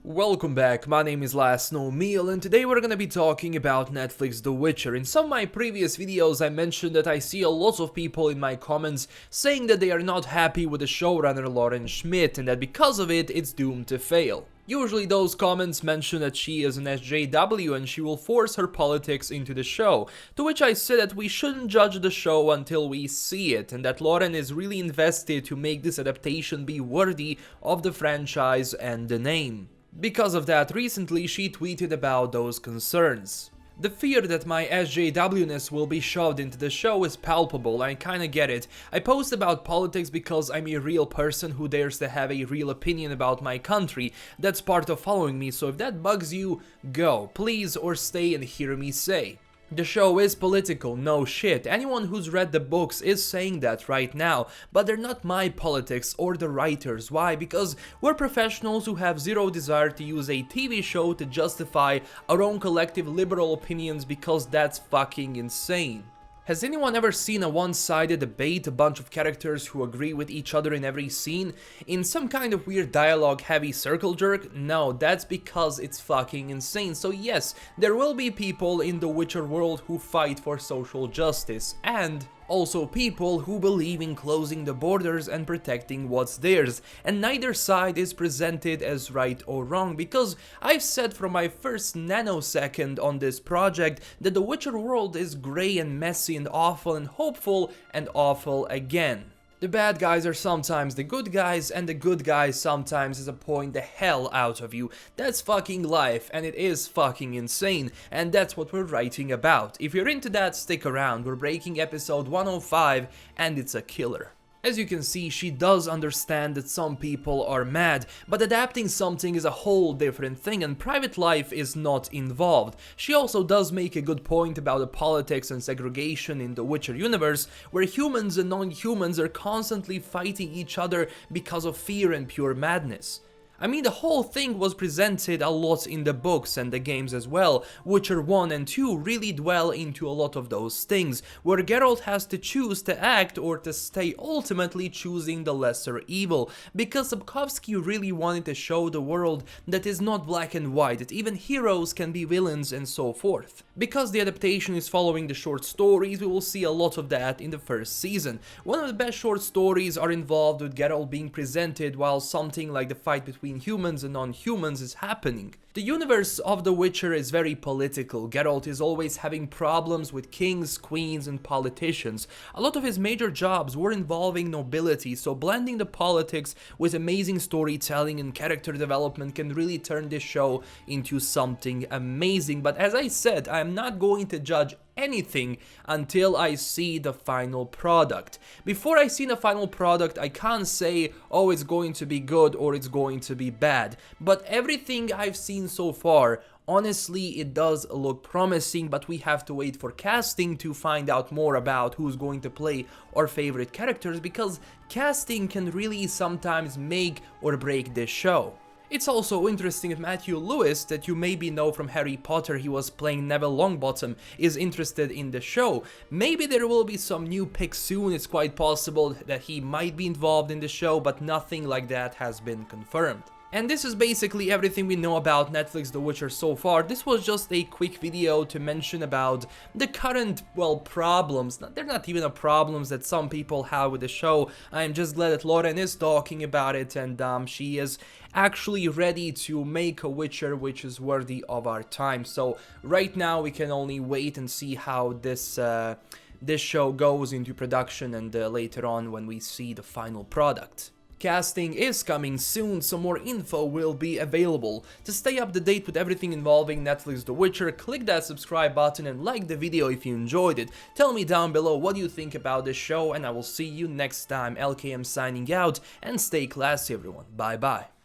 Welcome back, my name is LastKnownMeal and today we're gonna be talking about Netflix The Witcher. In some of my previous videos I mentioned that I see a lot of people in my comments saying that they are not happy with the showrunner Lauren Schmidt and that because of it, it's doomed to fail. Usually those comments mention that she is an SJW and she will force her politics into the show, to which I said that we shouldn't judge the show until we see it, and that Lauren is really invested to make this adaptation be worthy of the franchise and the name. Because of that, recently she tweeted about those concerns. The fear that my SJW-ness will be shoved into the show is palpable, I kinda get it. I post about politics because I'm a real person who dares to have a real opinion about my country. That's part of following me, so if that bugs you, go, please, or stay and hear me say. The show is political, no shit, anyone who's read the books is saying that right now, but they're not my politics or the writers. Why? Because we're professionals who have zero desire to use a TV show to justify our own collective liberal opinions because that's fucking insane. Has anyone ever seen a one-sided debate, a bunch of characters who agree with each other in every scene, in some kind of weird dialogue-heavy circle jerk? No, that's because it's fucking insane. So yes, there will be people in the Witcher world who fight for social justice, and also people who believe in closing the borders and protecting what's theirs, and neither side is presented as right or wrong, because I've said from my first nanosecond on this project that the Witcher world is grey and messy and awful and hopeful and awful again. The bad guys are sometimes the good guys, and the good guys sometimes disappoint the hell out of you. That's fucking life, and it is fucking insane, and that's what we're writing about. If you're into that, stick around, we're breaking episode 105, and it's a killer. As you can see, she does understand that some people are mad, but adapting something is a whole different thing and private life is not involved. She also does make a good point about the politics and segregation in the Witcher universe, where humans and non-humans are constantly fighting each other because of fear and pure madness. I mean, the whole thing was presented a lot in the books and the games as well. Witcher 1 and 2 really dwell into a lot of those things, where Geralt has to choose to act or to stay, ultimately choosing the lesser evil, because Sapkowski really wanted to show the world that is not black and white, that even heroes can be villains and so forth. Because the adaptation is following the short stories, we will see a lot of that in the first season. One of the best short stories are involved with Geralt being presented while something like the fight between humans and non-humans is happening. The universe of The Witcher is very political. Geralt is always having problems with kings, queens, and politicians. A lot of his major jobs were involving nobility, so blending the politics with amazing storytelling and character development can really turn this show into something amazing. But as I said, I am not going to judge anything until I see the final product. Before I see the final product, I can't say, oh, it's going to be good or it's going to be bad. But everything I've seen so far, honestly, it does look promising, but we have to wait for casting to find out more about who's going to play our favorite characters, because casting can really sometimes make or break this show. It's also interesting if Matthew Lewis, that you maybe know from Harry Potter, he was playing Neville Longbottom, is interested in the show. Maybe there will be some new picks soon. It's quite possible that he might be involved in the show, but nothing like that has been confirmed. And this is basically everything we know about Netflix The Witcher so far. This was just a quick video to mention about the current, well, problems. They're not even problems that some people have with the show. I'm just glad that Lauren is talking about it, and she is actually ready to make a Witcher which is worthy of our time. So right now we can only wait and see how this show goes into production, and later on when we see the final product. Casting is coming soon, so more info will be available. To stay up to date with everything involving Netflix The Witcher, click that subscribe button and like the video if you enjoyed it. Tell me down below what you think about this show, and I will see you next time. LKM signing out, and stay classy everyone. Bye bye.